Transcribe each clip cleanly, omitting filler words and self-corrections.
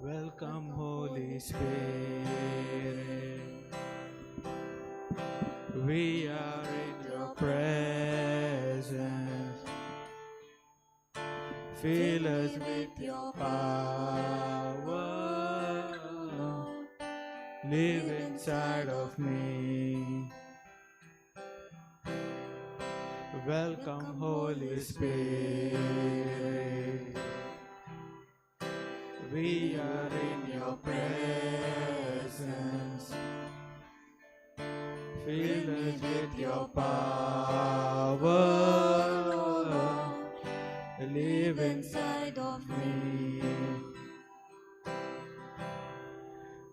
Welcome, Holy Spirit. We are in your presence. Fill us with your power. Live inside of me. Welcome, Holy Spirit. We are in your presence. Fill us with your power. Live inside of me.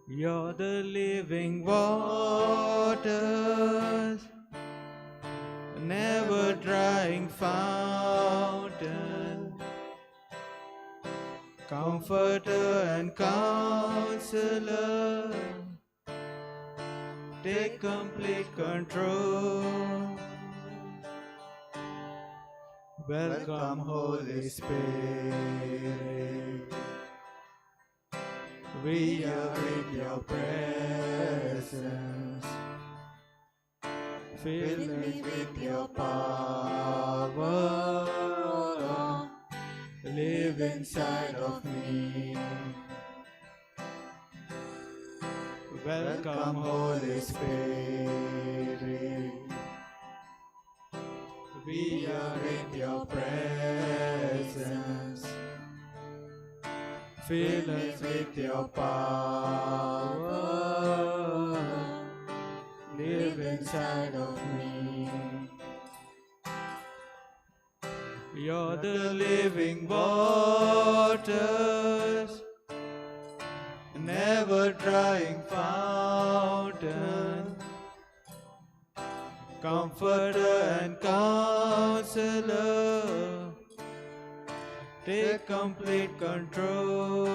You're the living waters, never drying fountain, comforter and counselor, take complete control. Welcome, Holy Spirit. We are in your presence. Fill me with your power. Live inside of me. Welcome, Holy Spirit. We are in your presence. Fill us with your power. Live inside of me. You're the living waters, never drying fountain, comforter and counselor, take complete control.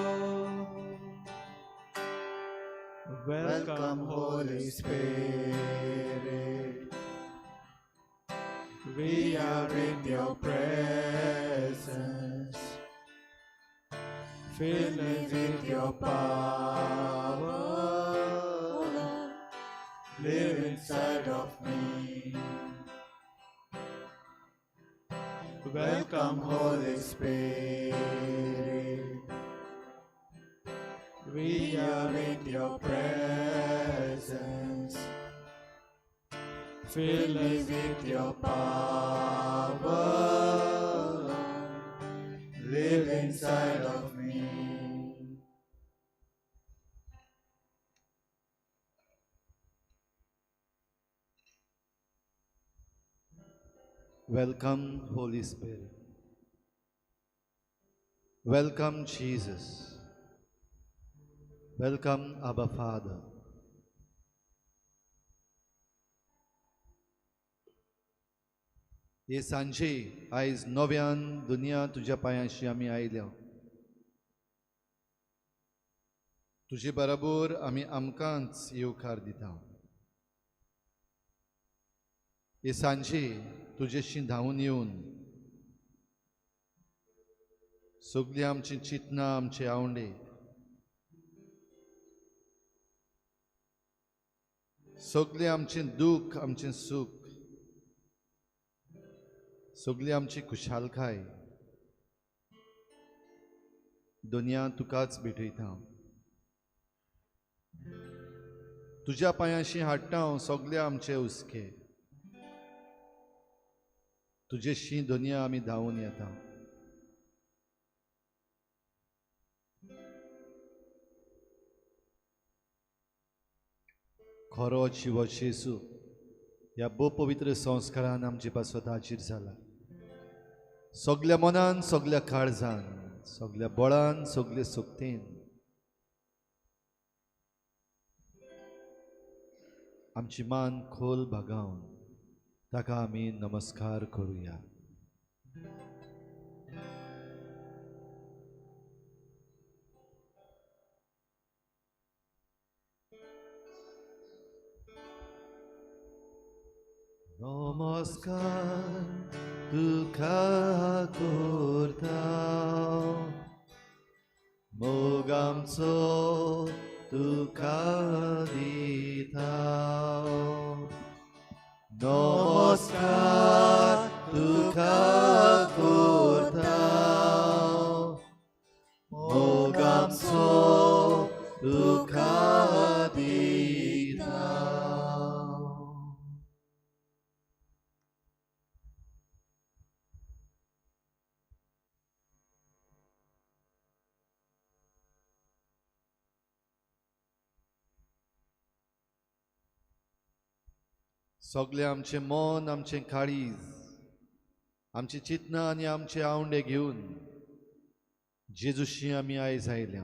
Welcome, Holy Spirit. We are in your presence. Fill us with your power. Live inside of me. Welcome, Holy Spirit. We are in your presence. Fill us with your power. Live inside of me. Welcome, Holy Spirit. Welcome, Jesus. Welcome, Abba Father. हे सांजे आयज नव्यान दुनिया तुज्या पांयाशी आमी आयल्या. तुजे बरोबर आमी आमकांच येवकार दिता. हे सांजे तुजेशी धांवून येवन सगळीं आमची चिंतनां आमचे आवंडे सगळें आमचें दूख आमचें सूख सगळी आमची खुशालकाय दुनिया तुकाच भेटयता. तुज्या पांयाशी हाडटा हांव सगळे आमचे हुस्के. तुजेशी दुनिया आमी धांवून येता. खरो जिवो येसू ह्या भोव पवित्र संस्कारान आमचे स्वताचेर जाला. सगळ्या मनान सगळ्या काळजान सगळ्या बळान सगळे सुक्तेन आमची मान खोल भागावन ताका आमी नमस्कार करूया. नमस्कार तुका करता मोग मोगांचो तुका दिता नमस्कार तुका करता मोगांचो तुका दिता सगळे आमचे मन आमचे काळीज आमची चिंतना आनी आमचे आवंडे घेवन जेजूशी आमी आयज आयल्या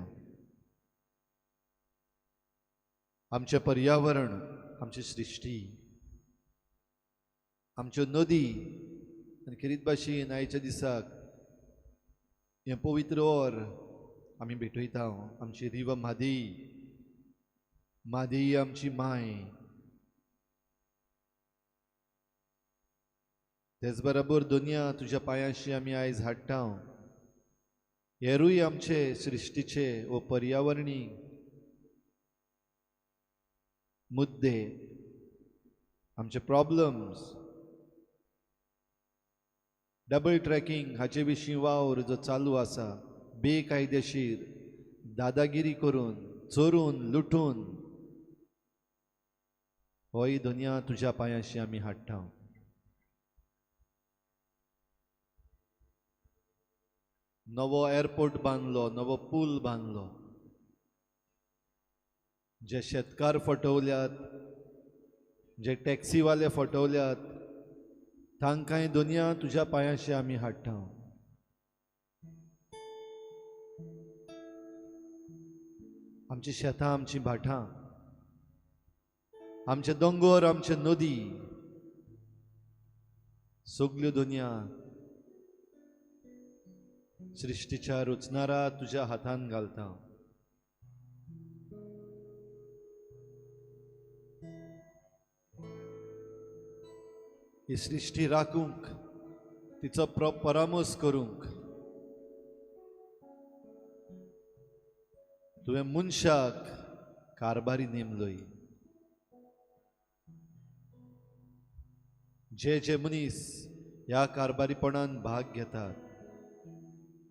आमचे पर्यावरण आमची सृश्टी आमच्यो नदी आनी खरीत भाशेन आयच्या दिसाक हे पवित्र ओर आमी भेटयता आमची रिव म्हादेई म्हादेई आमची माय तेच बरोबर दुनिया तुज्या पांयाशी आमी आयज हाडटा हेरूय आमचे सृश्टीचे व पर्यावरणी मुद्दे आमचे प्रॉब्लम्स डबल ट्रॅकिंग हाचे विशीं वावर जो चालू आसा बेकायदेशीर दादागिरी करून चोरून लुटून होय दुनिया तुज्या पांयाशी आमी हाडटा नवो एअरपोर्ट बांदलो नवो पूल बांदलो जे शेतकार फटवल्यात जे टॅक्सीवाले फटवल्यात तांकांय दुनिया तुज्या पांयाशी आमी हाडटा आमची शेतां आमची भाटां आमचे दोंगर आमचे नदी सगल्यो दुनिया सृष्टीच्या रुचणारा तुझ्या हातान घालता ही सृष्टी राखूंक तिचो परामोस करूंक तुवें मनशाक कारभारी नेमलोय जे जे मनीस ह्या कारभारीपणान भाग घेतात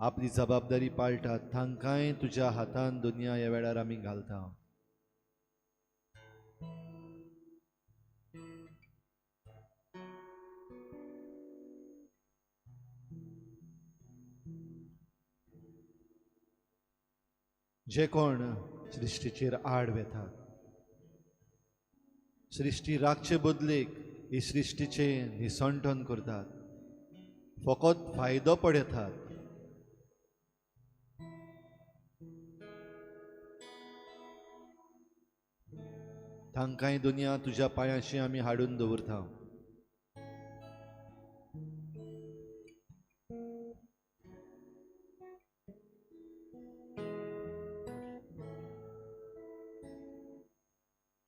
आपली जबाबदारी पाळटात तांकांय तुज्या हातान दुनिया ह्या वेळार आमी घालता जे कोण सृष्टीचेर आड वेतात सृष्टी राखचे बदलेक ही सृष्टीचे निसंठन करतात फकत फायदो पडयतात तांकांय दुनिया तुज्या पांयाशी आमी हाडून दवरता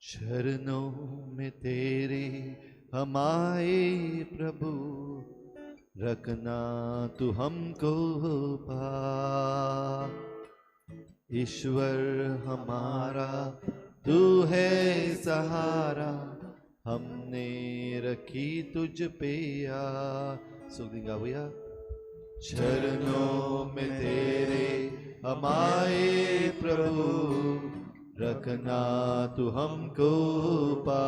चरणों में तेरे हम आए प्रभु रखना तू हमको पा ईश्वर हमारा तू है सहारा हमने रखी तुझ पे आ सुगंधी गाऊया चरणों में तेरे हम आए प्रभु रखना तू हमको पा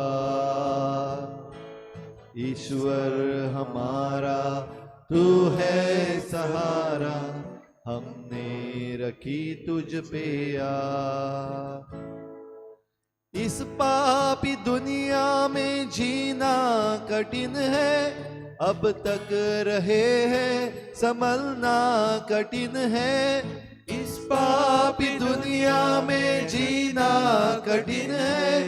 ईश्वर हमारा तू है सहारा हमने रखी तुझ पे आ इस पापी दुनिया में जीना कठिन है अब तक रहे हैं संभलना कठिन है इस पापी दुनिया में जीना कठिन है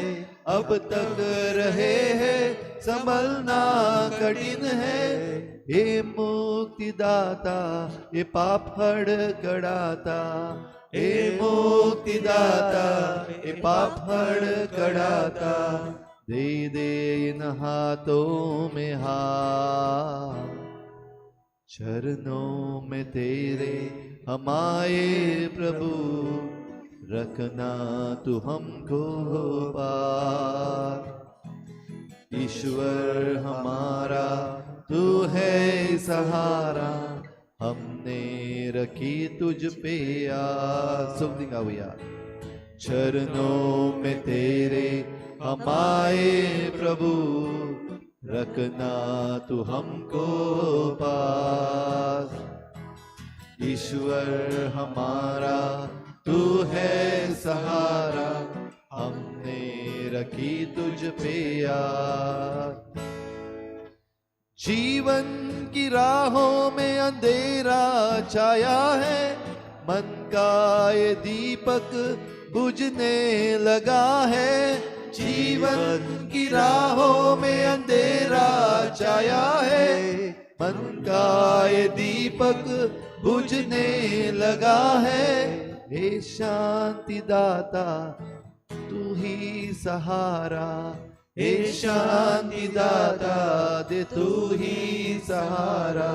अब तक रहे हैं संभलना कठिन है हे मुक्तिदाता ये पाप हड़कड़ाता हे मुक्तिदाता ये पाप हड़कड़ाता दे दे इन हाथों में हाथ चरणों में तेरे हम आए प्रभु रखना तू हमको पार। ईश्वर हमारा तू है सहारा, हमने रखी तुझ पे आस। सब गाऊया। चरणों में तेरे हम आए प्रभु, रखना तू हमको पास। ईश्वर हमारा तू है सहारा, हमने रखी तुझ पे आस। जीवन की राहों में अंधेरा छाया है, मन का ये दीपक बुझने लगा है। जीवन की राहों में अंधेरा छाया है, मन का ये दीपक बुझने लगा है। हे शांति दाता तू ही सहारा, हे शांति दाता दे तू ही सहारा,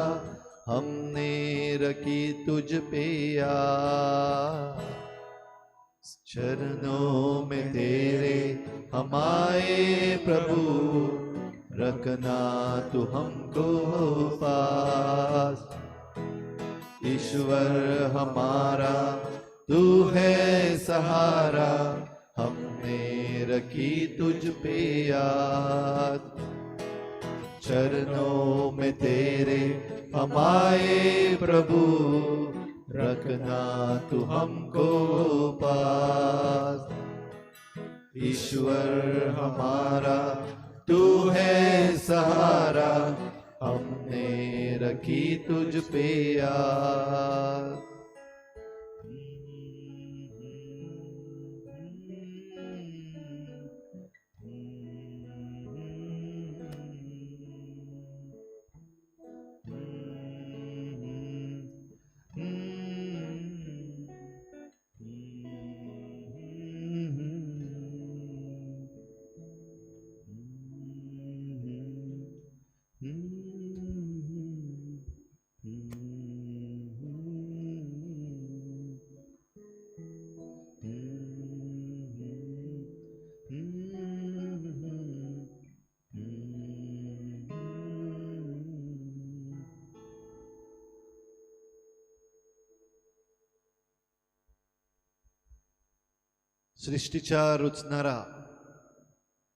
हमने रखी तुझ पे आस। चरणों में तेरे हम आए प्रभु, रखना तू हमको पास। ईश्वर हमारा तू है सहारा, हमने रखी तुझ पे आस। चरणों में तेरे हम आए प्रभु, रखना तू हमको पास। ईश्वर हमारा तू है सहारा, हमने रखी तुझ पे आस। सृष्टीच्या रुचणारा,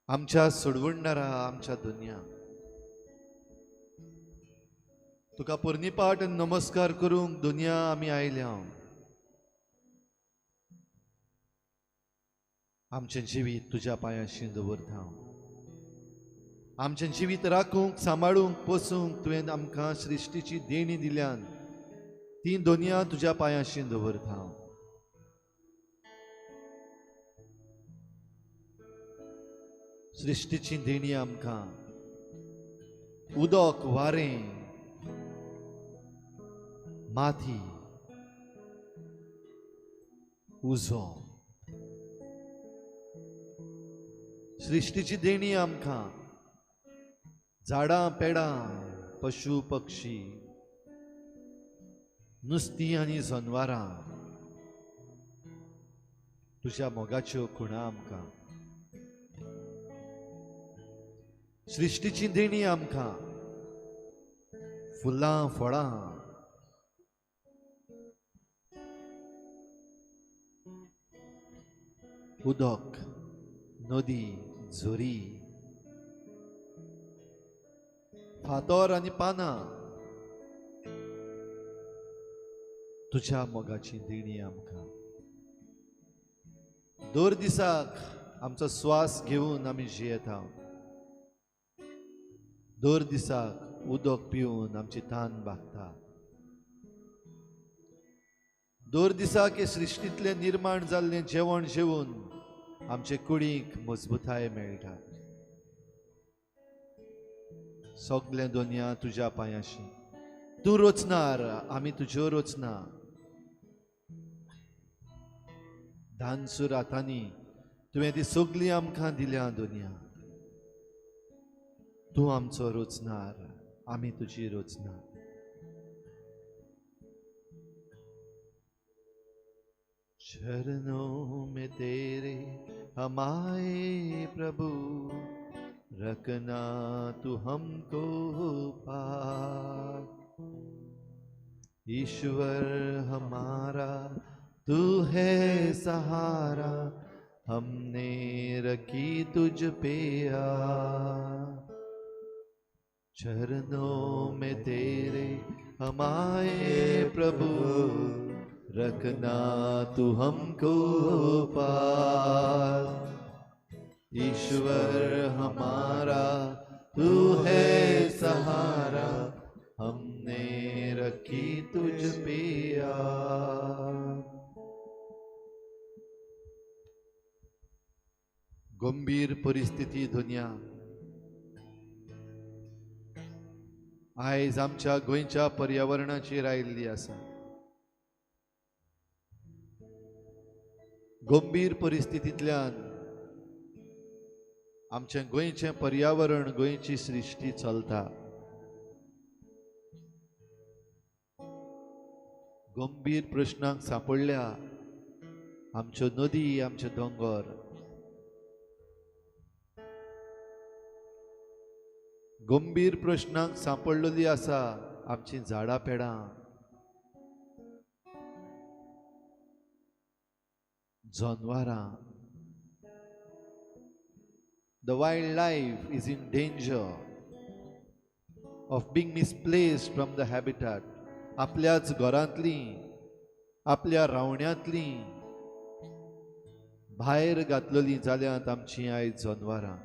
आमच्या सोडवणारा आमच्या दुनिया, तुका पोरनिपाट नमस्कार करूंक दुनिया आमी आयल्या। आमचें जिवीत तुज्या पांयाशी दवरता। आमचें जिवीत राखूंक सांबाळूंक पोसूंक तुवें आमकां सृष्टीची देणी दिल्यान ती दुनिया तुज्या पांयाशी दवरता। सृष्टीची देणी आमकां उदक, वारें, माती, उजो, सृष्टीची देणी आमकां झाडां, पेडां, पशु, पक्षी, नुस्तीं आनी जनवारां, तुज्या मोगाच्यो खुणा आमकां। सृष्टीची देणी आमकां फुलां, फळां, उदक, नदी, झरी, फातर आनी पानां, तुज्या मोगाची देणी आमकां। दर दिसाक आमचो स्वास घेवन आमी जियेता। दर दिसाक उदक पिवन आमची तान भागता। दर दिसाक हे सृश्टींतले निर्माण जाल्लें जेवण जेवून आमचे कुडीक मजबूताय मेळटा। सगळें दुनिया तुज्या पांयाशी। तूं रचणार, आमी तुज्यो रचना। धानसूर हातांनी तुवें ती सगळी आमकां दिल्या दुनिया। तूं आमचो रचणार, आमी तुजी रचना। चरणों में तेरे हम आए प्रभु, रखना तू हमको पास। ईश्वर हमारा तू है सहारा, हमने रखी तुझ पे आस। चरणों में तेरे हम आए प्रभु, रखना तू हमको पास। ईश्वर हमारा तू है सहारा, हमने रखी तुझ पे आस। गंभीर परिस्थिती दुनिया आयज आमच्या गोंयच्या पर्यावरणाचेर आयिल्ली आसा। गंभीर परिस्थितींतल्यान आमचे गोंयचें पर्यावरण, गोंयची सृश्टी चलता। गंभीर प्रश्नांक सांपडल्या आमच्यो नदी, आमचे दोंगर। गंभीर प्रश्नांक सांपडलेली आसा आमची झाडां पेडां, जनवारां। The wildlife is in danger of being misplaced from the habitat. आपल्याच घरांतली, आपल्या रावण्यांतली भायर घातलेली जाल्यात आमची आयज जनवारां।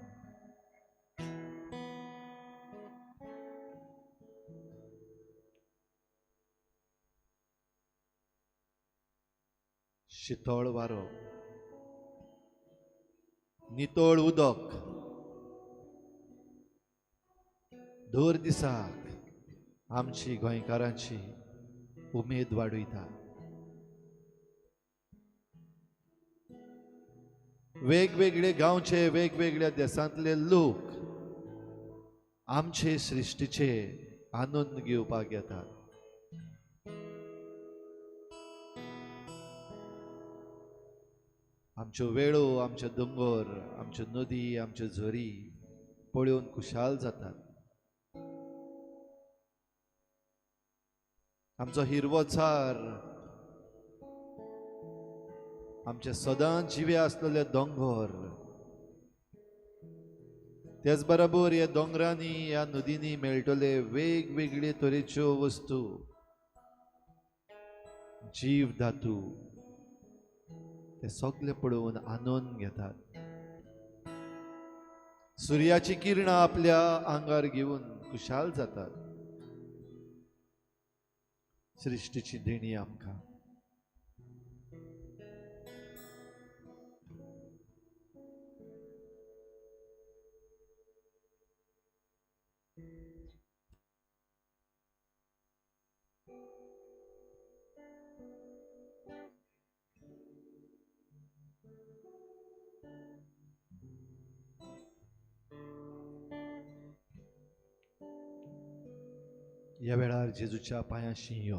शीतळ वारो, नितळ उदक दर दिसाक आमची गोंयकारांची उमेद वाडयता। वेगवेगळे गांवचे, वेगवेगळ्या देशांतले लोक आमचे सृश्टीचे आनंद घेवपाक येतात। आमच्यो वेळो, आमचे दोंगर, आमच्यो नदी, आमच्यो झरी पळोवन खुशाल जातात। आमचो हिरवोचार, आमचे सदांच जिवे आसलेले दोंगर, त्याच बरोबर ह्या दोंगरांनी, ह्या नदींनी मेळटले वेगवेगळे तरेच्यो वस्तू, जीव धातू, ते सगळे पळोवन आनंद घेतात। सूर्याची किरणां आपल्या आंगार घेवन खुशाल जातात। सृष्टीची देणी आमकां। ह्या वेळार जेजूच्या पांयाशी यो,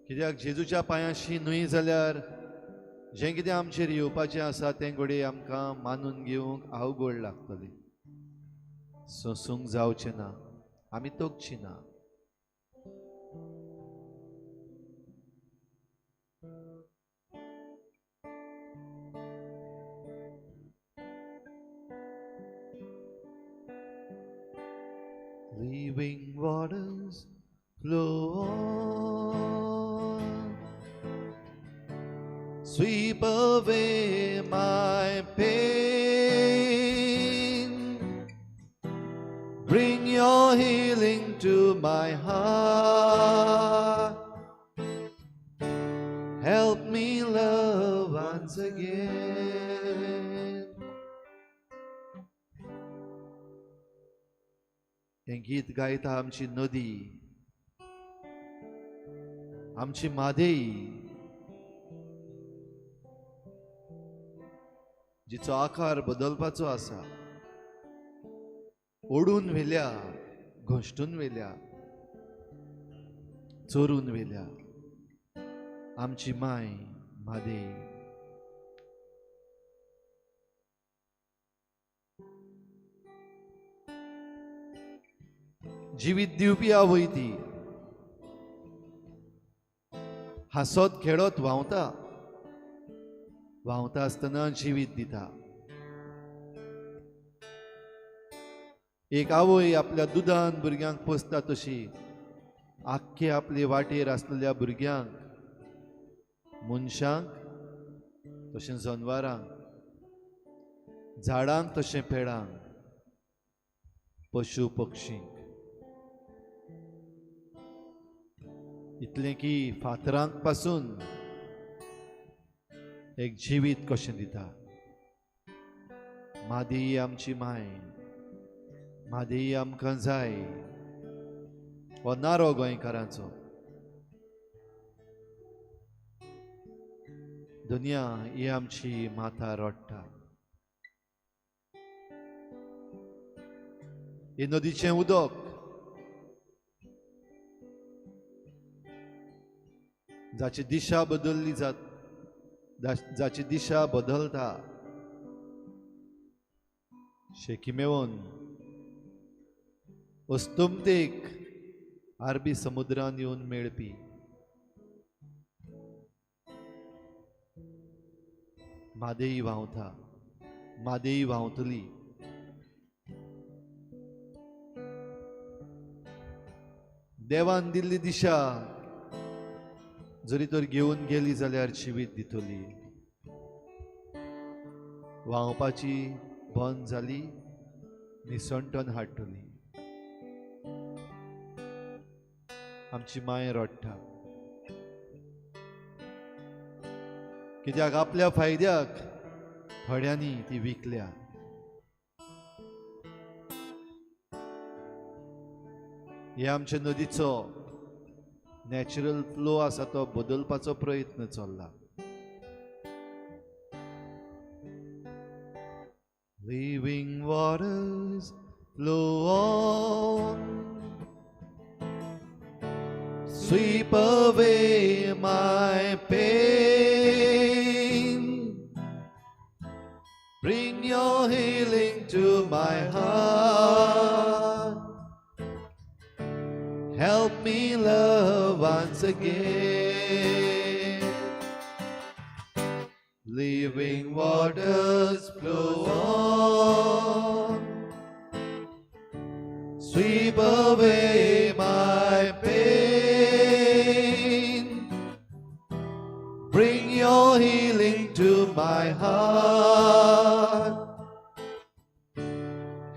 कित्याक जेजूच्या पांयाशी न्हय जाल्यार जें कितें आमचेर येवपाचें आसा तें घडये आमकां मानून घेवंक अवघड लागतली। सोंसूंक जावचें ना, आमी तोखची ना। Living waters flow on, sweep away my pain, bring your healing to my heart, help me love once again. हे गीत गायता आमची नदी, आमची मादेई, जिचो आकार बदलपाचो आसा, ओडून व्हेल्या, घोष्टून व्हेल्या, चोरून व्हेल्या, आमची माय म्हादेई. जिवीत दिवपी आवय ती हासत खेळत व्हांवता आसतना जिवीत दिता. एक आवय आपल्या दुदान भुरग्यांक पोसता तशी आख्खे आपले वाटेर आसलेल्या भुरग्यांक, मनशांक तशें जनावरांक, झाडांक तशें पेडांक, पशु पक्षींक, इतलें की फातरांक पासून एक जिवीत कशें दिता. म्हादेई आमची माय, म्हादेई आमकां जाय हो नारो गोंयकारांचो. दुनिया ही आमची माता रडटा. हे नदीचें उदक जाची दिशा बदलली जाची दिशा बदलता, शेकिमेवन अस्तुमतेक अरबी समुद्रान येवन मेळपी म्हादेई व्हांवता, म्हादेई व्हांवतली. देवान दिल्ली दिशा जरी तर घेवन गेली जाल्यार जिवीत दितली. व्हांवपाची बंद जाली, निसंटन हाडटली. आमची माय रडटा कित्याक आपल्या फायद्याक थोड्यांनी ती विकल्या. हे आमच्या नदीचो नॅचरल फ्लो आसा तो बदलपाचो प्रयत्न चल्ला. Living waters flow on, sweep away my pain, bring your healing to my heart, help me love once again. Living waters flow on, sweep away my pain, bring your healing to my heart,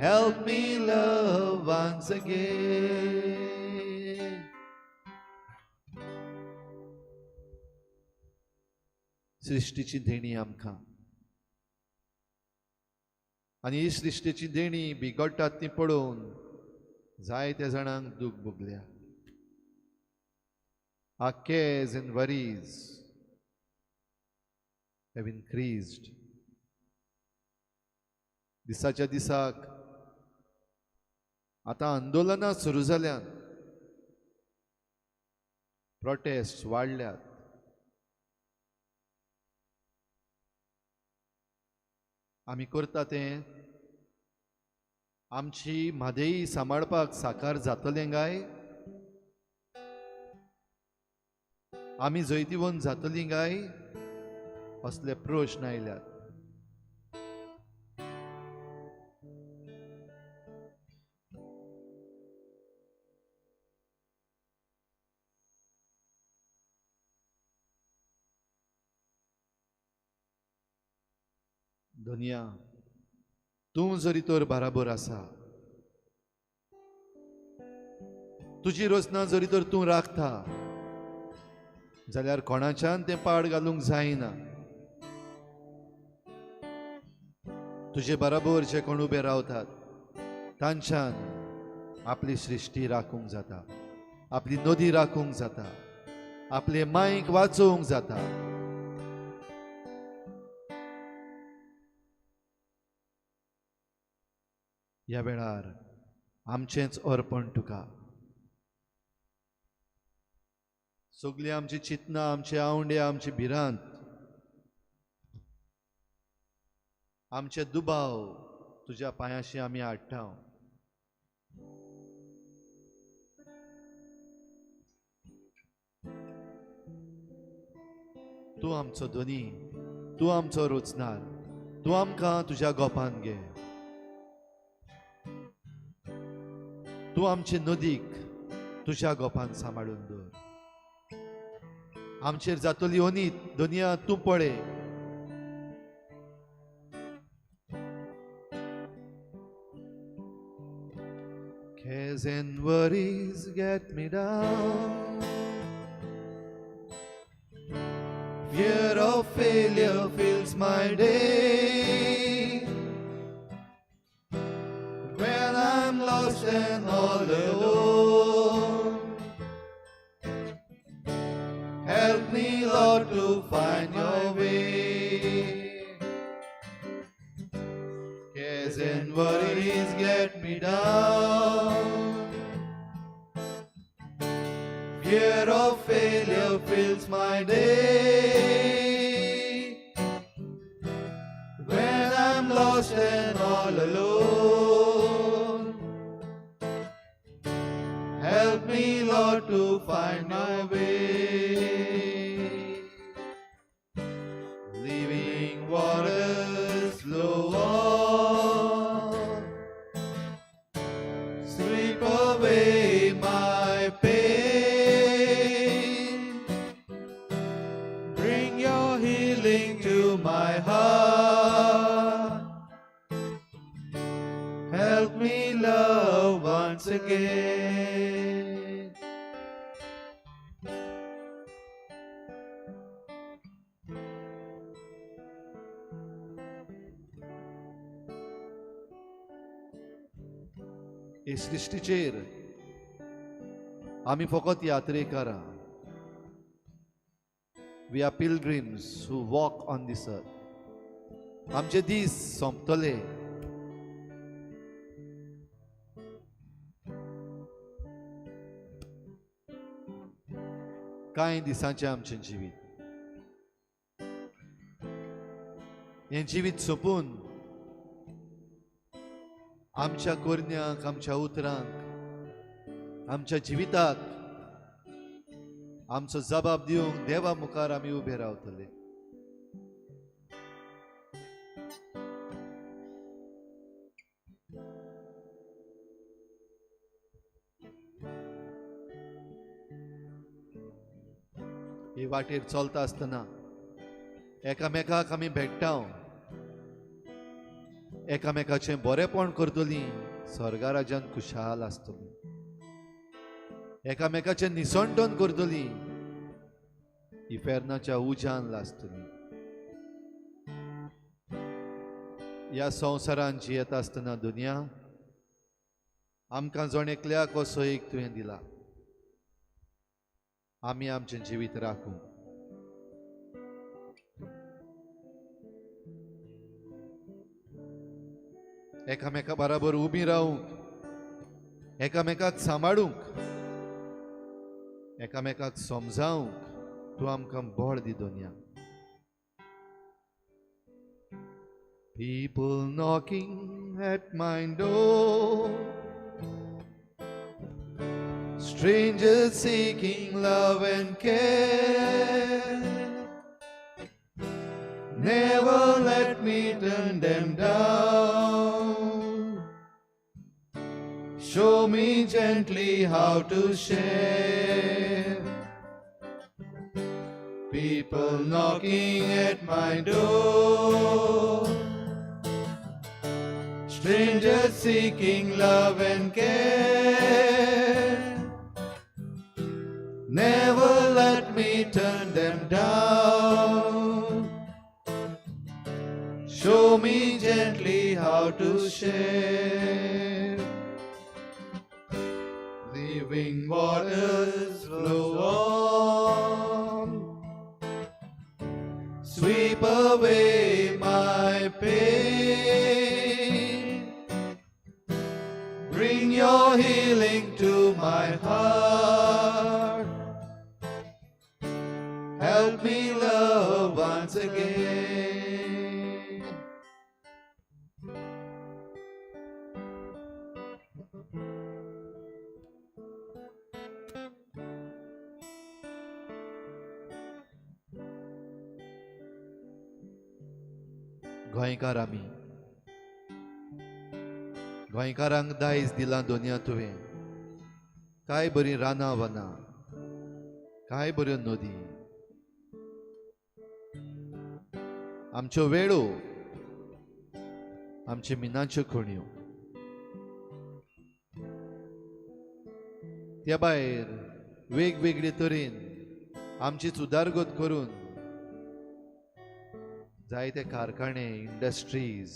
help me love once again. सृष्टीची देणी आमकां, आनी ही सृष्टीची देणी बिगडटात ती पळोवन जायत्या जाणांक दूख भोगल्या. Our cares and worries have increased. दिसाच्या दिसाक आतां आंदोलनां सुरू जाल्यात, प्रोटेस्ट वाडल्यात. आमी करता तें आमची म्हादेई सांबाळपाक साकार जातलें काय, आमी जैतिवंत जातलीं काय, असले प्रश्न आयल्यात. दुनिया तूं जरी तर बराबर आसा, तुजी रचना जरी तर तूं राखता, जाल्यार कोणाच्यान तें पाड घालूंक जायना. तुजे बराबर जे कोण उबे रावतात तांच्यान आपली सृश्टी राखूंक जाता, आपली नदी राखूंक जाता, आपले मांयक वाचोवंक जाता. ह्या वेळार आमचेंच अर्पण तुका. सगळी आमची चिंतना, आमचे आवंडे, आमची भिरांत, आमचे दुबाव तुज्या पांयाशी आमी हाडटा. तूं आमचो धनी, तूं आमचो रोचणार, तूं आमकां तुज्या गोपान घे. तूं आमचे नदीक तुज्या गोपान सांबाळून दवर. आमचेर जातली ओनीत दुनिया तूं पळय. Cares and worries get me down. Fear of failure fills my day. When I'm lost and all alone, help me, Lord, to find your way. Cares and worries get me down. Fear of failure fills my day. When I'm lost and all alone, help me, Lord, to find my way. Living waters flow on, sweep away my pain. Bring your healing to my heart. Help me love once again. हे सृष्टीचेर आमी फकत यात्रेकारां. We are pilgrims who walk on this earth. आमचे दीस सोंपतले. कांय दिसांचें आमचें जिवीत. हें जिवीत सोंपून आमच्या कोरन्याक, आमच्या उतरांक, आमच्या जिविताक आमचो जबाब दिवंक देवा मुखार आमी उबे रावतले. ही वाटेर चलता आसतना एकामेकाक आमी भेट्टाव. एकामेकाचें बरेपण करतलीं, स्वर्गा राज्यांत खुशाल आसतलीं. एकामेकाचें निसंटन करतलीं, इफेर्नाच्या उज्यान लासतलीं. ह्या संवसारांत जियेत आसतना दुनिया आमकां जण एकल्याक असो एक तुवें दिला. आमी आमचें जिवीत राखूं. एकामेका बराबर उबी रावूंक, एकामेकाक सांबाळूंक, एकामेकाक समजावंक तूं आमकां बळ दी दुनिया. People knocking at my door, strangers seeking love and care. Never let me turn them down. Show me gently how to share. People knocking at my door, strangers seeking love and care. Never let me turn them down. Show me gently how to share. Living waters flow on, sweep away my pain. Bring your healing to my heart. help me love once again. गोंयकार आमी, गोंयकारांक दायज दिलां दोनया तुवें. काय बरी रानां वनां, काय बऱ्यो नदी, आमच्यो वेळो, आमचे मिनाच्यो खण्यो. त्या भायर वेगवेगळे तरेन आमचीच उदारगत करून जायते कारखाने, इंडस्ट्रीज,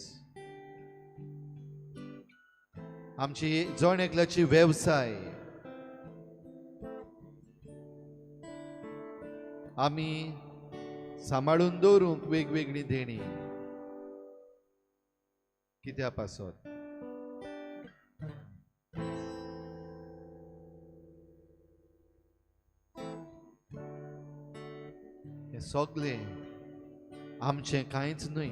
आमची जण एकल्याची वेवसाय आमी सांबाळून दवरूंक वेगवेगळी देणी कित्या पासत. हे सगळे आमचे कांयच न्हय.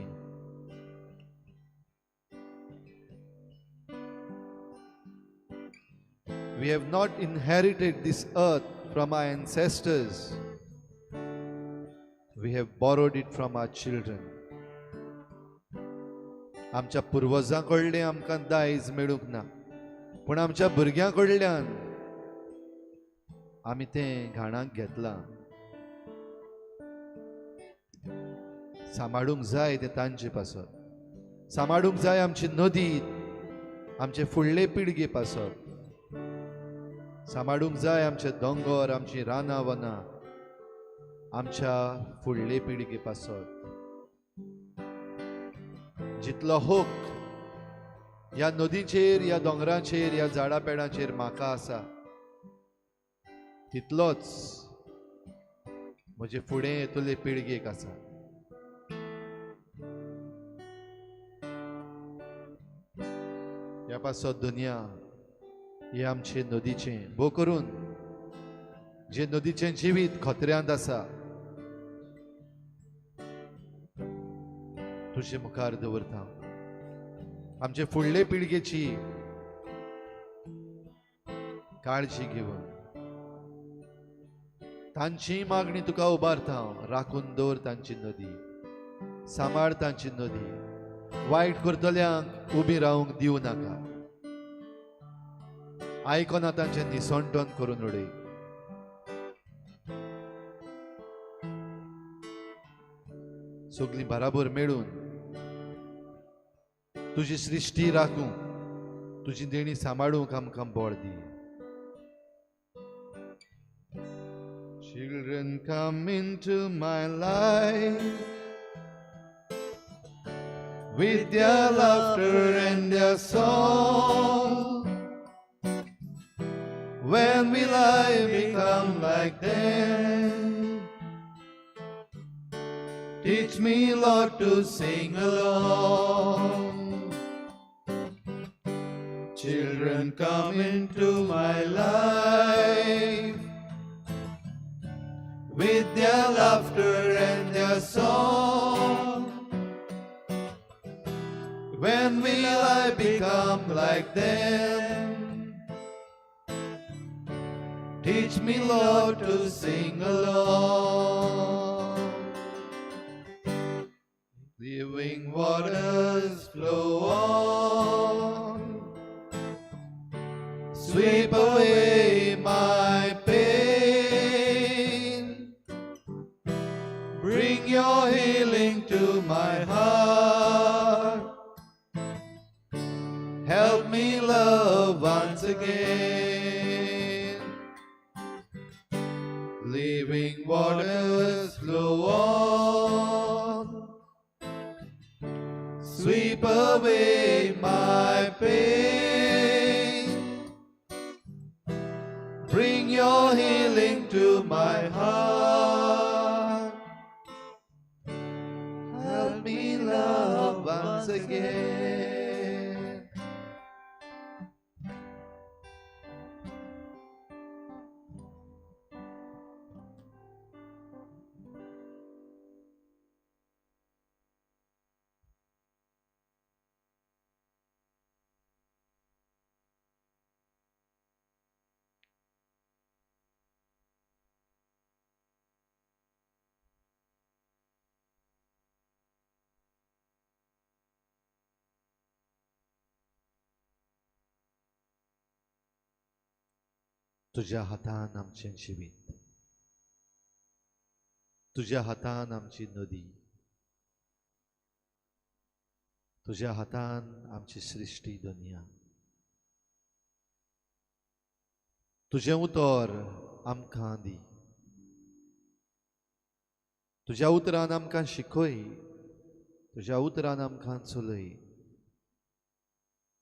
We have not inherited this earth from our ancestors. We have borrowed it from our children. आमच्या पुर्वजां कडलें आमकां दायज मेळूंक ना, पूण आमच्या भुरग्यां कडल्यान आमी तें घाणाक घेतलां. सांबाळूंक जाय ते तांचे पासत, सांबाळूंक जाय आमची नदी, आमचे फुडले पिळगे पासत, सांबाळूंक जाय आमचे दोंगर, आमची रानां वनां, आमच्या फुडले पिळगे पासत. जितलो हक ह्या नदीचेर, ह्या दोंगरांचेर, ह्या झाडां पेडांचेर म्हाका आसा, तितलोच म्हजे फुडें येतले पिळगेक आसा. ह्या पासत दुनिया हे आमचे नदीचें, भोव करून जे नदीचें जिवीत खतऱ्यांत आसा तुजे मुखार दवरता. आमचे फुडले पिळगेची काळजी घेवन तांची मागणी तुका उबारता. राखून दवर तांची नदी, सांबाळ तांची नदी, वायट करतल्यांक उबी रावंक दिवं नाका. आयकना तांचें निसंटन करून उडय. सगळीं बराबर मेळून तुजी सृश्टी राखूंक, तुजी देणी सांबाळूंक आमकां बळ दी. Children come into my life with their laughter and their song. When will I become like them? Teach me, Lord, to sing along. Children come into my life with their laughter and their song. When will I become like them? Teach me, Lord, to sing along. Living waters flow on, sweep away my pain. Bring your healing to my heart. Help me love once again. Living waters flow on, sweep away my pain. Bring your healing to my heart. Help me love once again. तुझ्या हातान आमचें जिवीत, तुझ्या हातान आमची नदी, तुझ्या हातान आमची सृष्टी दुनिया. तुझें उतर आमकां दी, तुझ्या उतरान आमकां शिकय, तुझ्या उतरान आमकां चलय.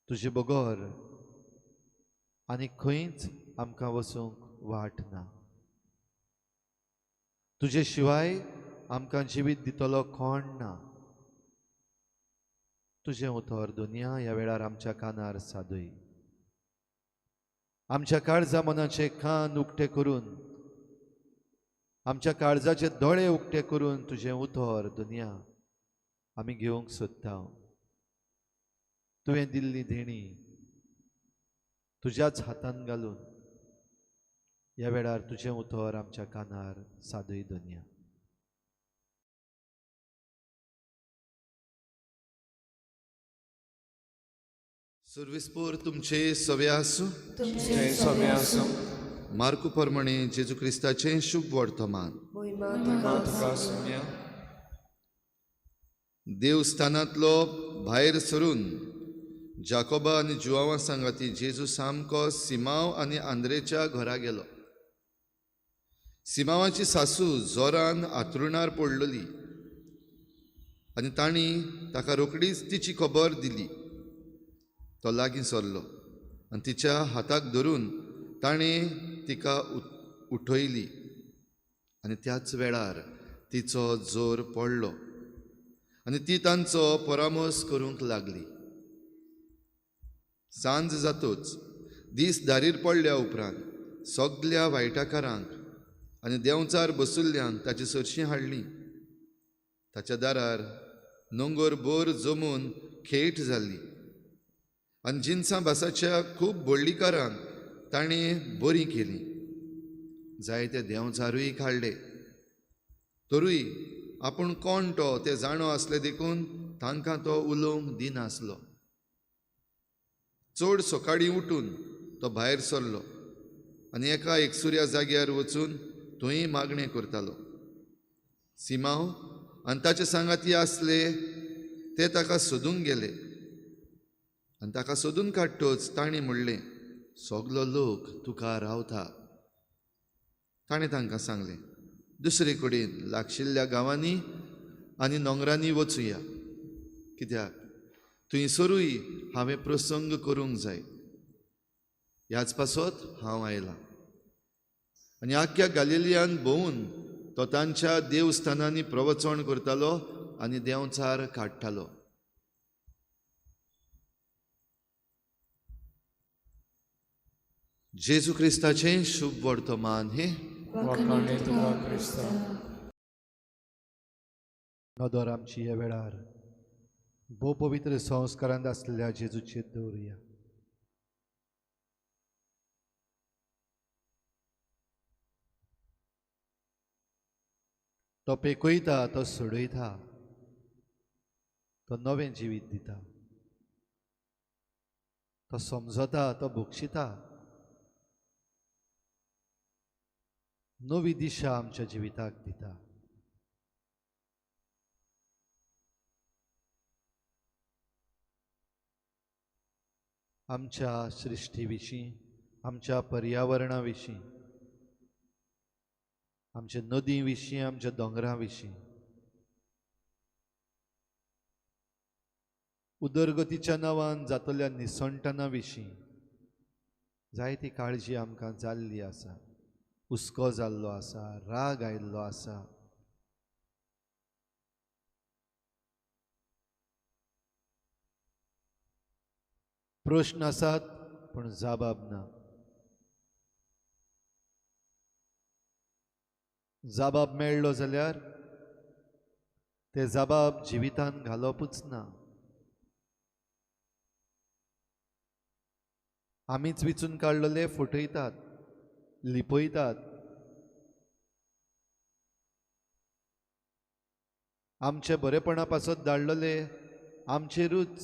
तुजे बगर आनी खंयच आमकां वचूंक वाट ना. तुजे शिवाय आमकां जिवीत दितलो कोण ना. तुजें उतर दुनिया ह्या वेळार आमच्या कानार सादय. आमच्या काळजा मनाचे कान उक्ते करून, आमच्या काळजाचे दोळे उक्ते करून तुजें उतर दुनिया आमी घेवंक सोदता. तुवें दिल्ली देणी तुज्याच हातान घालून ह्या वेळार तुजें उतर आमच्या कानार सादय दुनिया. सर्विस्पोर तुमचे सवे आसूं. तुमचे सवे आसूं. मार्कू प्रमाणे जेजू क्रिस्ताचें शुभ वर्तमान. तुका सुम्या. देवस्थानांतलो भायर सरून जाकोबा आनी जुआंवा सांगाती जेजू सामको सिमांव आनी आंद्रेच्या घरा गेलो. सिमांवाची सासू जोरान आंथरुणार पडलेली आनी तांणी ताका रोखडीच तिची खबर दिली. तो लागीं सरलो आनी तिच्या हाताक धरून ताणें तिका उठयली आनी त्याच वेळार तिचो जोर पडलो आनी ती तांचो परामोस करूंक लागली. सांज जातूच दीस दारीर पडल्या उपरांत सगल्या वायटाकारांक आनी देंवचार बसुल्ल्यांक ताची सरशीं हाडली. ताच्या दारार नोंगर बोर जमून खेट जाल्ली आनी जिन्सां भासाच्या खूब बोडलीकारांक ताणें बरीं केलीं. जायते देंवचारूय काडले. तरूय आपूण कोण तो तें जाणो आसले देखून तांकां तो उलोवंक दिनासलो. चड सकाळीं उठून तो भायर सरलो आनी एका एकसुऱ्या जाग्यार वचून थंय मागणें करतालो. सिमांव आनी ताचे सांगाती आसले ते ताका सोदूंक गेले आनी ताका सोदून काडटोच ताणें म्हणलें, सगलो लोक तुका रावता. ताणें तांकां सांगलें, दुसरे कडेन लागशिल्ल्या गांवांनी आनी नोंगरांनी वचुया, कित्याक थंयसरूय हांवें प्रसंग करूंक जाय. ह्याच पासत हांव आयलां. आनी आख्ख्या गालिलियान भोंवून तो तांच्या देवस्थानांनी प्रवचन करतालो आनी देंवचार काडटालो. जेजू क्रिस्ताचें शुभ वर्तमान हे वखणे तुका क्रिस्त. नदर आमची ह्या वेळार भोव पवित्र संस्कारांत आसलेल्या जेजूचेर दवरुया. तो पेकयता, तो सोडयता, तो नवें जिवीत दिता. तो समजता, तो बक्षिता. नवी दिशा आमच्या जिविताक दिता. आमच्या सृश्टी विशीं, आमच्या पर्यावरणा विशीं, आमच्या नदी विशीं, आमच्या दोंगरां विशीं, उदरगतीच्या नांवान जातल्या निसंटना विशीं जायती काळजी आमकां जाल्ली आसा. हुस्को जाल्लो आसा, राग आयिल्लो आसा. प्रश्न आसात पूण जबाब ना. जबाब मेळ्ळो जाल्यार ते जबाब जिवितान घालपूच ना. आमीच विचून काडलेले फटयतात, लिपयतात. आमचे बरेपणा पासत धाडलेले आमचेरूच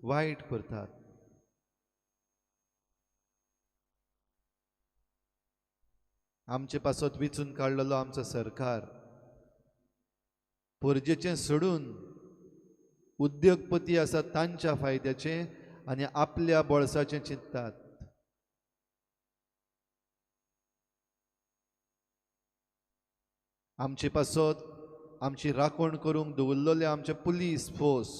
वायट करतात. आमचे पासत विचून काडलेलो आमचो सरकार परजेचें सोडून उद्योगपती आसा तांच्या फायद्याचें आनी आपल्या बोळसाचें चिंततात. आमचे पासत आमची राखण करूंक दवरलेले आमचे पुलीस फोर्स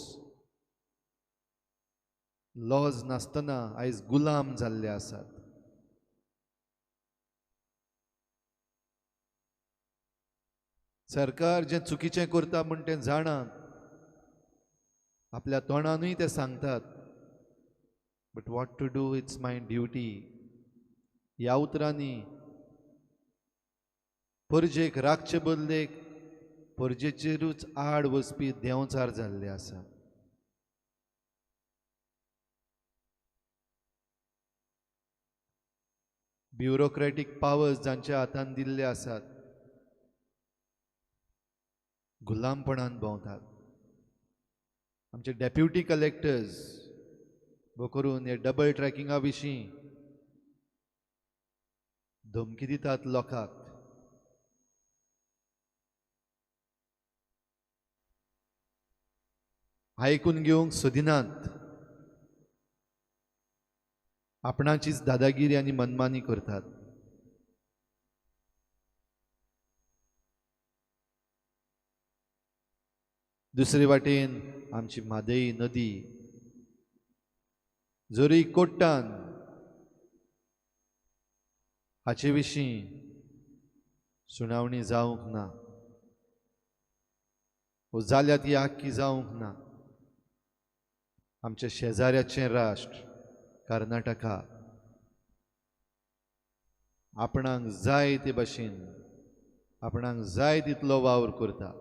लॉज नासतना आयज गुलाम जाल्ले आसात. सरकार जें चुकीचें करता म्हण तें जाणात, आपल्या तोंडानूय ते सांगतात, but what to do, it's my duty. ह्या उतरांनी परजेक राखचे बदलेक परजेचेरूच आड वचपी देंवचार जाल्ले आसा. ब्युरोक्रेटीक पावर्स जांच्या हातान दिल्ले आसात गुलामपणान भोंवतात. आमचे डेप्युटी कलेक्टर्स वो करून हे डबल ट्रॅकिंगा विशीं धमकी दितात लोकांक. आयकून घेवंक सोदिनात. आपणाचीच दादागिरी आनी मनमानी करतात. दुसरे वाटेन आमची म्हादई नदी जोरी कोट्टान हाचे विशीं सुनावणी जावंक ना, वो जाल्यार ती आख्खी जावंक ना. आमच्या शेजाऱ्याचें राष्ट्र कर्नाटका आपणाक जाय ते भाशेन आपणाक जाय तितलो वावर करता.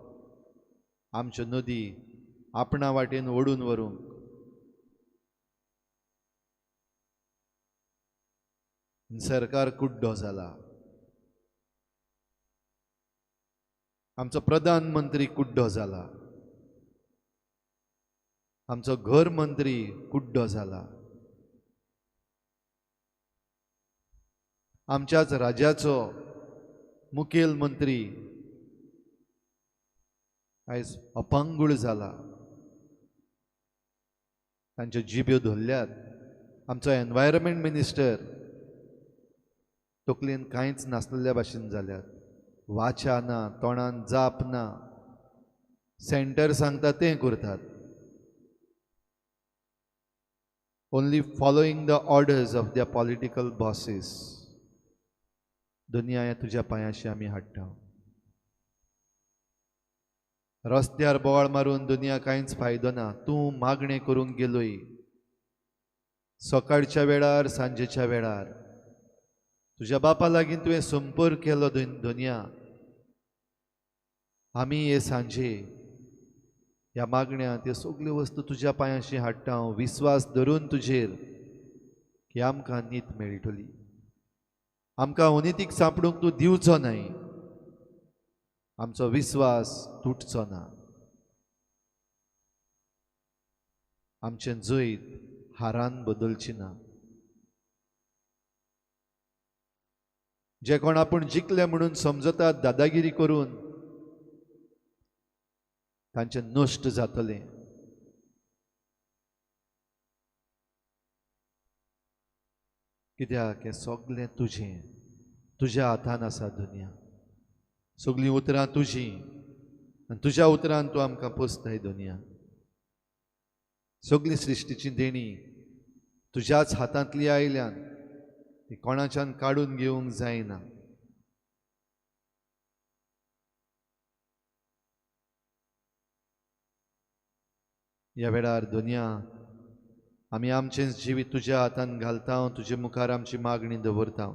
आमच्यो नदी आपणा वाटेन ओडून व्हरूंक सरकार कुड्डो जाला. आमचो प्रधानमंत्री कुड्डो जाला. आमचो घर मंत्री कुड्डो जाला. आमच्याच राज्याचो मुखेल मंत्री आयज अपंगूळ जाला. तांच्यो जिब्यो धरल्यात. आमचो एनवायरमेंट मिनिस्टर तकलेन कांयच नासलेल्या भाशेन जाल्यात. वाचा ना, तोंडान जाप ना, सेंटर सांगता तें करतात. Only following the orders of the political bosses. दुनिया हे तुज्या पांयाशी आमी हाडटा. रस्त्यार बोवाळ मारून दुनिया कांयच फायदो ना. तूं मागणें करूंक गेलोय सकाळच्या वेळार सांजेच्या वेळार तुज्या बापा लागीं तुवें संपर्क केलो दुनिया. आमी हे सांजे ह्या मागण्या त्यो सगल्यो वस्तू तुज्या पांयाशी हाडटा. विस्वास धरून तुजेर की आमकां न्हीद मेळटली. आमकां अनितीक सांपडूंक तूं दिवचो न्हय. आमचो विस्वास तुटचो ना. आमचें जैत हारान बदलची ना. जे कोण आपूण जिखले म्हणून समजतात दादागिरी करून तांचें नश्ट जातलें. कित्याक हें सगलें तुजें, तुज्या हातान आसा दुनिया. सगलीं उतरां तुजीं आनी तुज्या उतरान तूं आमकां पोसताय दुनिया. सगली सृश्टीची देणी तुज्याच हातांतली आयल्यान ती कोणाच्यान काडून घेवंक जायना. ह्या वेळार दुनिया आमी आमचें जिवीत तुज्या हातान घालता. तुजे मुखार आमची मागणी दवरता.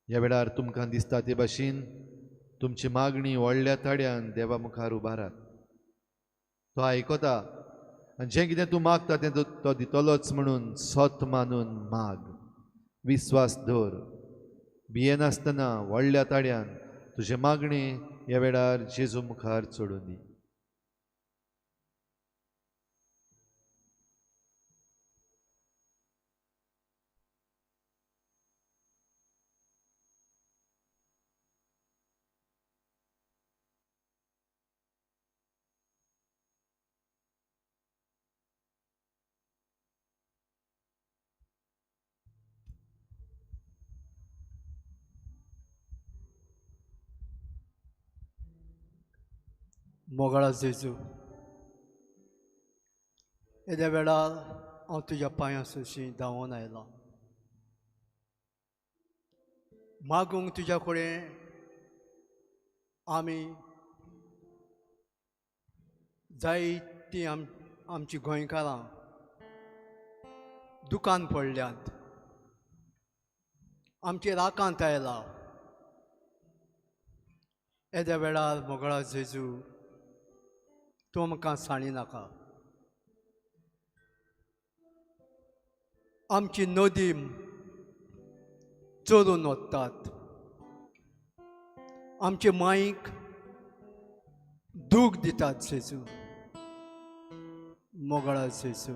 ह्या वेळार तुमकां दिसता ते भाशेन तुमची मागणी व्हडल्या ताड्यान देवा मुखार उबारात. तो आयकता आनी जें कितें तूं मागता तें तो दितलोच म्हणून सत मानून माग. विस्वास दवर. भियेनासतना व्हडल्या ताड्यान तुजे मागणी ह्या वेळार जेजू मुखार चडून दी. मोगळा जेजू येद्या वेळार हांव तुज्या पांयां सुशी धांवून आयलां मागूंक तुज्या कडेन आमी जायतीं आमची गोंयकारां दुकान पडल्यात आमचे राकांत आयला येद्या वेळार मोगळा जेजू तूं आमकां साणी नाका आमची नदी चोरून वतात आमचे मांयक दूख दितात जेजू मोगळा जेजू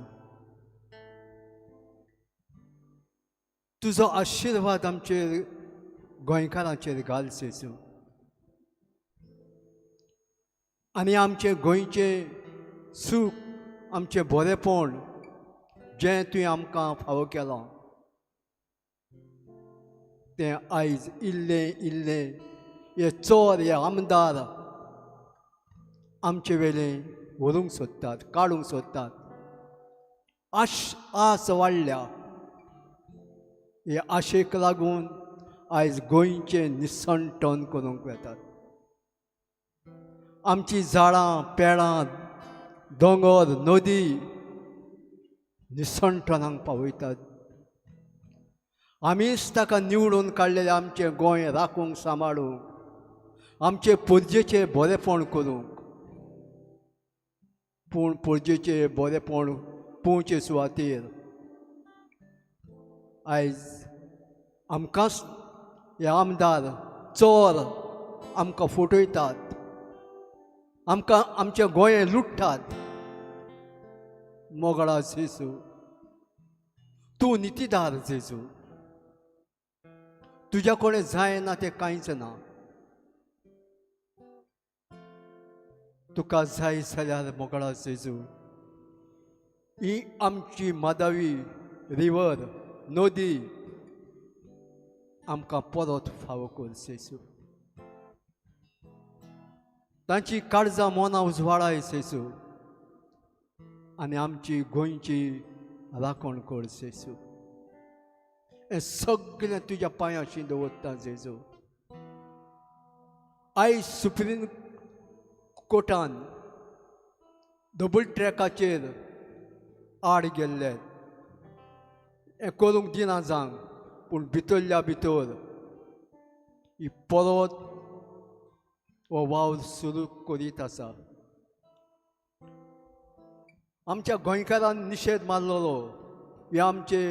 तुजो आशिर्वाद आमचेर गोंयकारांचेर घाल जेजू आनी आमचे गोंयचे सूख आमचें बरेंपण जें तुवें आमकां फावो केलां तें आयज इल्लें इल्लें हे चोर हे आमदार आमचे वेलें व्हरूंक सोदतात काडूंक सोदतात आस वाडल्या हे आशेक लागून आयज गोंयचें निसणटण करूंक येतात आमची झाडां पेडां दोंगर नदी निसणटणांक पावयतात आमीच ताका निवडून काडलेलें आमचें गोंय राखूंक सांबाळूंक आमचे पोरजेचें बरेंपण करूंक पूण पोरजेचें बरेंपण पोवचे सुवातेर आयज आमकांच हे आमदार चोर आमकां फटयतात आमकां आमचें गोंय लुट्टात मोगळा जेजू तूं नितीदार जेजू तुज्या कडेन जायना तें कांयच ना तुका जाय जाल्यार मोगळा जेजू ही आमची मादावी रिवर नदी आमकां परत फावो कर जेजू तांची काळजां मनां उजवाडाय जेजू आनी आमची गोंयची राखण कर जेजू हें सगळें तुज्या पांयाशी दवरता जेजू आयज सुप्रीम कोर्टान डबल ट्रॅकाचेर आड गेल्ले हें करूंक दिना जांक पूण भितरल्या भितर ही परत हो वावर सुरू करीत आसा आमच्या गोंयकारान निशेध मारलेलो हे आमचे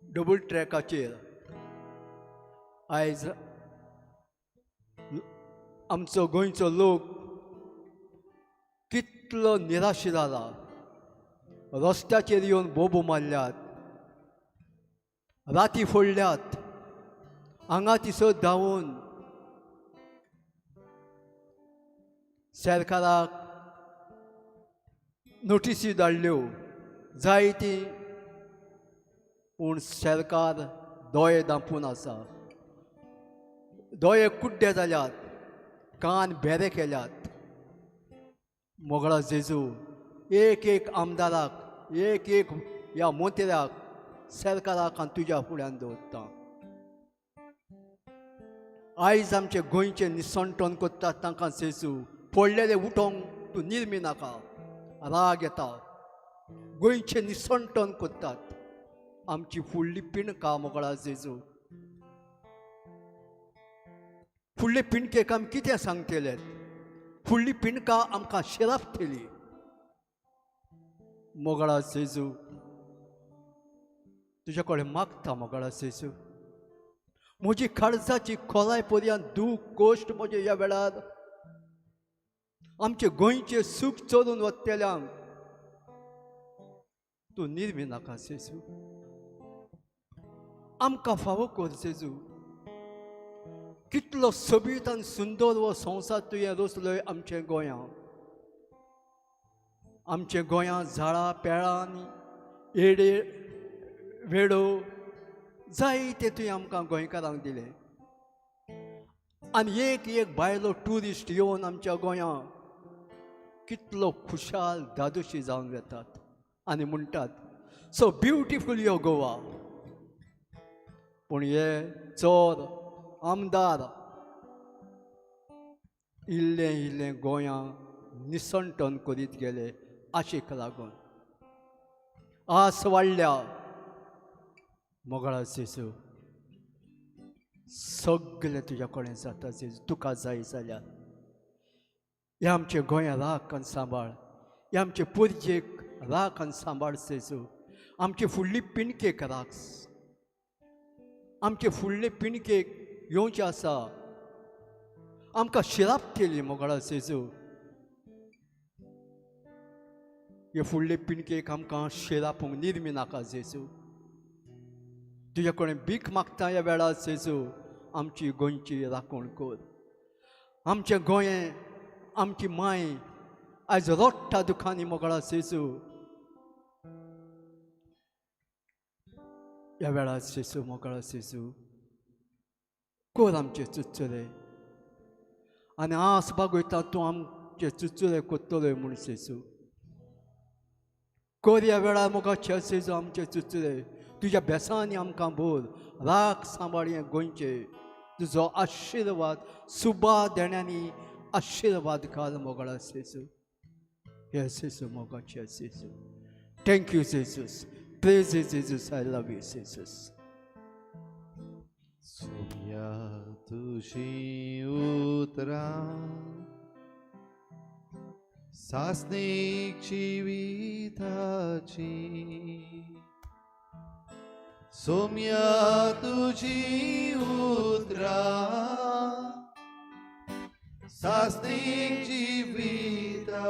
डबल ट्रॅकाचेर आयज आमचो गोंयचो लोक कितलो निराश जाला रस्त्याचेर येवन बोबो मारल्यात राती फोडल्यात हांगा तिसो धांवून सरकाराक नोटिसी धाडल्यो जायती पूण सरकार दोळे धांपून आसा दोळे कुड्डे जाल्यात कान बेरे केल्यात मोगळा जेजू एक एक आमदाराक एक एक ह्या मंत्र्याक सरकाराक हांव तुज्या फुड्यान दवरता आयज आमचे गोंयचे निसणटण करतात तांकां जेजू पडलेले उठोंक तूं निर्मी नाका राग येता गोंयचे निसणटण करतात आमची फुडली पिणकां मोगळा जेजू फुडले पिणकेक आमी कितें सांगतले फुडली पिणकां आमकां शिराफतली मोगळा जेजू तुजे कडेन मागता मोगळा जेजू म्हजी काळजाची खोलाय पर्यंत दूख गोश्ट म्हजे ह्या वेळार आमचे गोंयचे सूख चोरून वतल्यांक तूं निर्मी नाका जेजू आमकां फावो कर जेजू कितलो सोबीत आनी सुंदर वो संवसार तुवें रचलोय आमचे गोंयांत आमचे गोंयांत झाडां पेळां येडे वेडो जायते तुवें आमकां गोंयकारांक दिले आनी एक भायलो ट्युरिस्ट येवन आमच्या गोंयांत कितलो खुशाल दादोशी जावन वेतात आनी म्हणटात सो ब्युटिफूल यो गोवा. पूण हे चोर आमदार इल्लें गोंयांत निसंटन करीत गेले आशेक लागून. आस वाडल्या मोगळा जेजू सगळें तुज्या कडेन जाता जेजू तुका जाय जाल्यार. हे आमचे गोंया राख आनी सांबाळ. हे आमचे पुरजेक राख आनी सांबाळ जेजू. आमचे फुडली पिणकेक राख. आमचे फुडले पिणकेक येवचें आसा आमकां शिराप केली मोगळा जेजू. हे फुडले पिणकेक आमकां शिरापूंक निर्मी नाका जेजू. तुजे कडेन भीक मागता ह्या वेळार जेजू आमची गोंयची राखण कर. आमचें गोंयें आमची माय आयज रोडटा दुखांनी मोगळा जेजू. ह्या वेळार जेजू मोगळा जेजू कर आमचे चुचुरे. आनी आस बागयता तूं आमचे चुचुरे कोत्तलोय म्हूण जेजू. कर ह्या वेळार मोगाच्या जेजू आमचे चुचुरे. तुज्या बेसांनी आमकां भर राख सांबाळ हें गोंयचें. तुजो आशिर्वाद सुबा देण्यांनी आशिर्वाद घाल मोगळा जेजू. हे जेजू मोगाच्या जेजू. थँक्यू जेजूस. प्रेज जेजूस. आय लव यू जेजूस. सोम्या तुझी उतरां सासणीक जिविताची. सोम्या तुझी उतरां सासणीक जिविताची.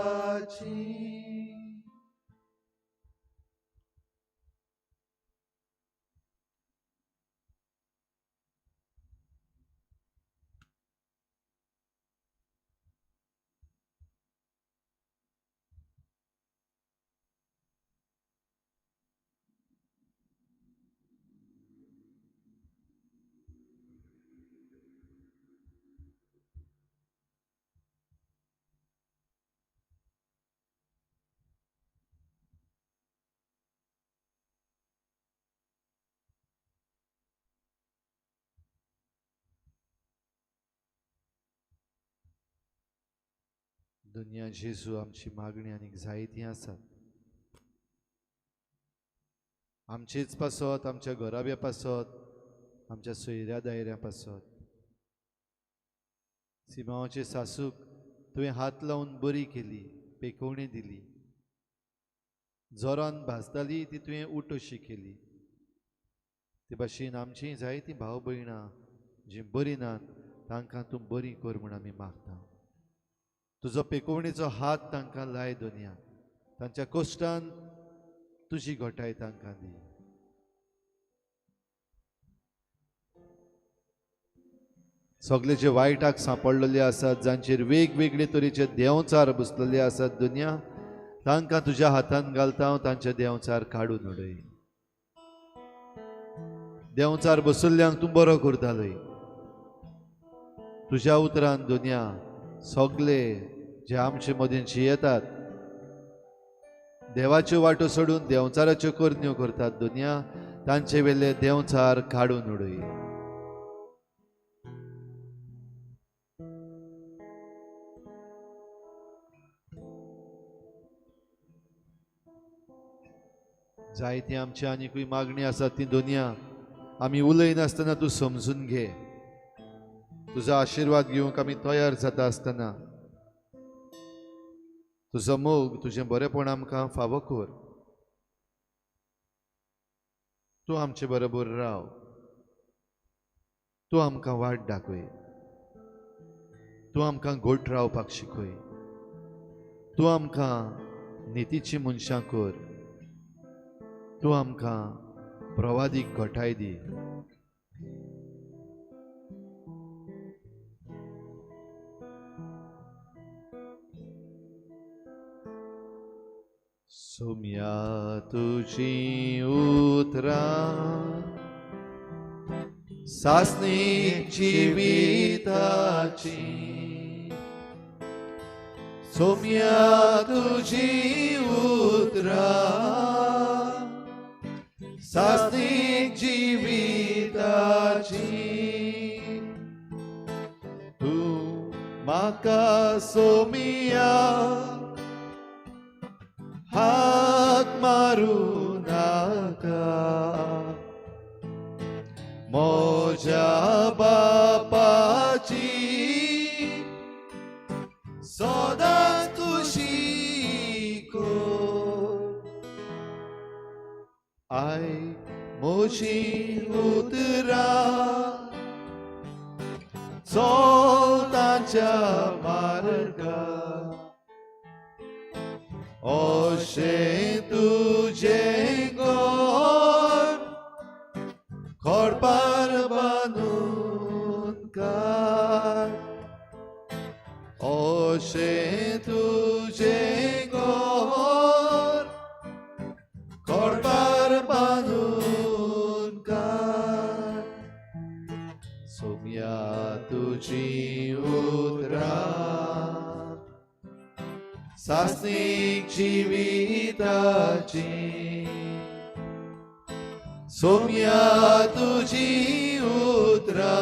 दुनिया जेजू आमची मागणी आनीक जायतीं आसात. आमचीच पासत, आमच्या घराब्या पासत, आमच्या सोयऱ्या दायऱ्या पासत. सिमावाचे सासूक तुवें हात लावन बरी केली, पेकोवणी दिली. जोरान भाजताली ती तुवें उट अशी केली. ते भाशेन आमचीं जायतीं भाव भयणां जीं बरीं नात तांकां तूं बरीं कर म्हूण आमी मागता. तुजो पेकोवणेचो हात तांकां लाय दुनिया. तांच्या कश्टान तुजी घोटाय तांकां दी. सगळे जे वायटाक सांपडलेले आसात, जांचेर वेगवेगळे तरेचे देंवचार बसलेले आसात दुनिया, तांकां तुज्या हातान घालता हांव. तांचे देंवचार काडून उडय. देंवचार बसयल्ल्यांक तूं बरो करतालय. तुज्या उतरान दुनिया सगळे जे आमचे मदींची येतात देवाच्यो वाटो सोडून देंवचाराच्यो करण्यो करतात दुनिया, तांचे वेले देंवचार काडून उडय. जायती आमची आनीकूय मागणी आसा ती दुनिया आमी उलयनासतना तूं समजून घे. तुजो आशिर्वाद घेवंक आमी तयार जाता आसतना तुजो मोग, तुजें बरेपण आमकां फावो कर. तूं आमचे बरोबर राव. तूं आमकां वाट दाखय. तूं आमकां घोट रावपाक शिकय. तूं आमकां नितीची मनशां कर. तूं आमकां प्रवादीक घोटाय दी. सोम्या तुझी उतरां सासणी जिविताची सोम्या तुझी उतरा सासणी जिविताची तू माका सोमिया हाक मारू नाका मोजा बापाची सदांच तुशी आय मोशी उतरा चोलताच्या मार्गा ओशे तुझे गोर खोडपार बांदून काड ओशे तुझे गोर खोडपार बांदून काड सोम्या तुझी उतरा सासणीक जिविताची सोम्या तुझी उतरा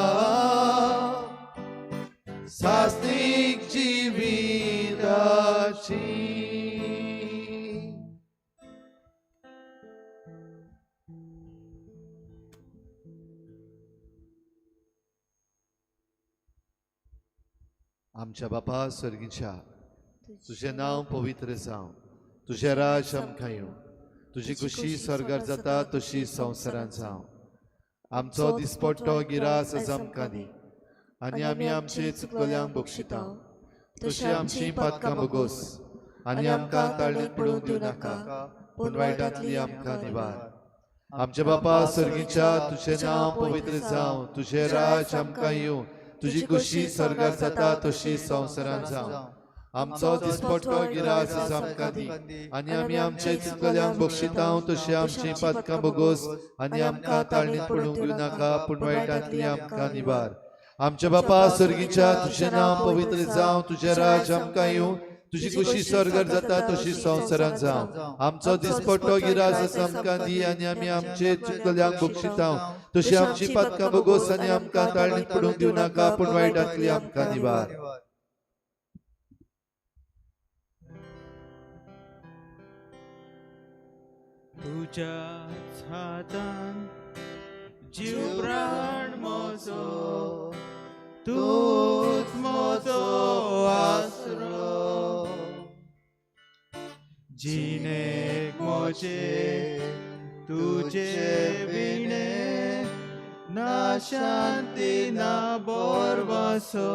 सासणीक जिविताची आमच्या बापा स्वर्गीच्या तुझे नाव पवित्र जावं तुझे राज आमकां येवं तुझी खुशी स्वर्गार जाता तशी संवसारांत जावं आमचो दिसपट्टो गिरास आज आमकां दी आनी आमी आमचे चुकलेल्यांक बक्षिता तशी आमची पातकां बोगोस आनी आमकां ताळणेंत पडूंक दिवं नाका पूण वायटांतली आमकां निवार आमच्या बापा स्वर्गीच्या तुझे नाव पवित्र जावं तुझे राज आमकां येवं तुझी खुशी स्वर्गार जाता तशी संवसारांत जावं आमचो दिसपट्टो गिरास आज आमकां दी आनी आमी आमचे चुकलेल्यांक बक्षिता तशी आमची पातकां बोगोस आनी आमकां ताळणेंत पडूंक दिवं नाका पूण वायटांतली आमकां निवार आमच्या बापा स्वर्गीच्या तुझे नाव पवित्र जावं तुझे राज आमकां येवं तुझी खुशी स्वर्गार जाता तशी संवसारांत जावं आमचो दिसपट्टो गिरास आज आमकां दी आनी आमी आमचे चुकलेल्यांक बक्षिता तशी आमची पातकां बोगोस आनी आमकां ताळणेंत पडूंक दिवं नाका पूण वायटांतली आमकां निवार तुझ्याच हातान जीव प्राण म्हजो तूच म्हजो आसरो जिणेक म्हजे तुझे विणे ना शांती ना बोरवासो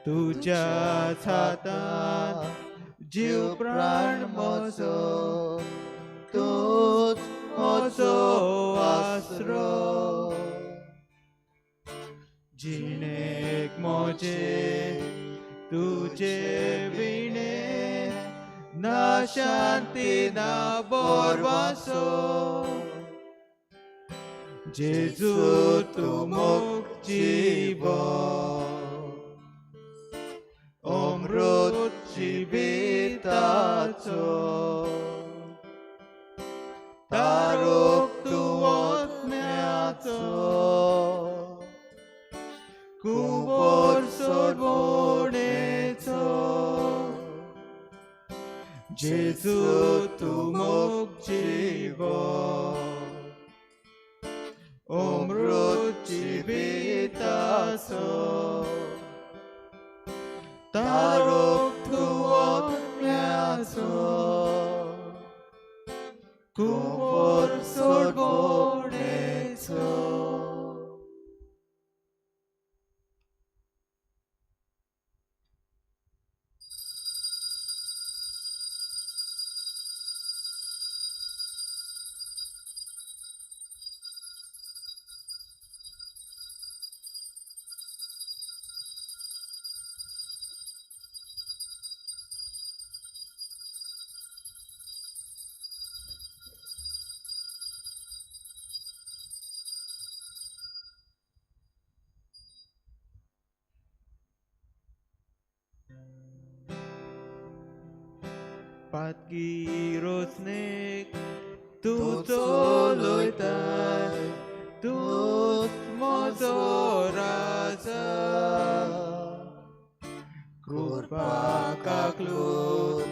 तुझ्याच हातान जीव प्राण म्हजो तूच म्हजो आसरो जिणेक म्हजे तुझे विणे ना शांती ना बोरवासो जेजू तूं मोग जीवन अमृत जिविताचो तारोक तूं आत्म्याचो कुंवर सोडवणेचो जेजू तूं मोग जीवन अमृत जिविताचो तारोक तूं आत्म्याचो कुंवर सोडवणेचो पातकी रोसणेक तूं चलयताय तूंच म्हजो राजा कृपाक लागून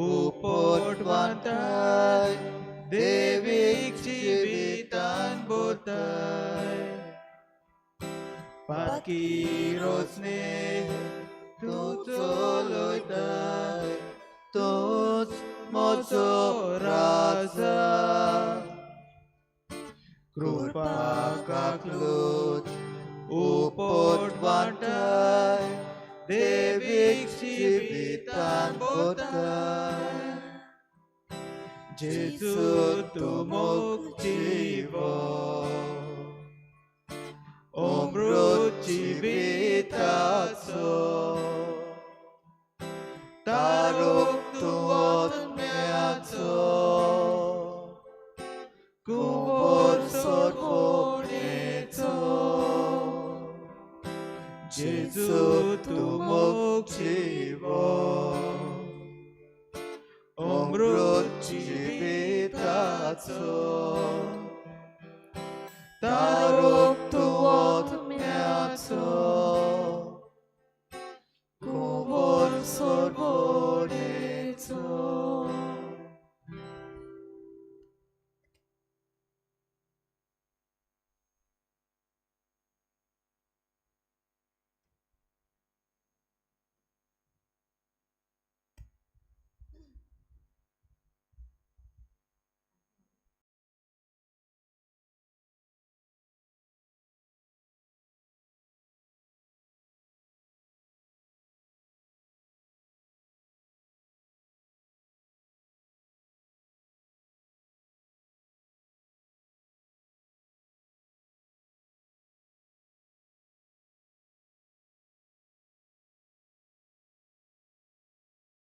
उपटवंताय देवीक जिवितान भरताय पातकी रोसणेक तूं चलयताय तूंच म्हजो राजा कृपाक लागून उपटवंताय देवीक जिवितान भरताय जेजू तूं मोग जिवो अमृत जिविताचो तारूक तूं आत्म्याचो कुंवर सोडवणेचो जेजू तूं मोग जिवो अमृत जिविताचो तारूक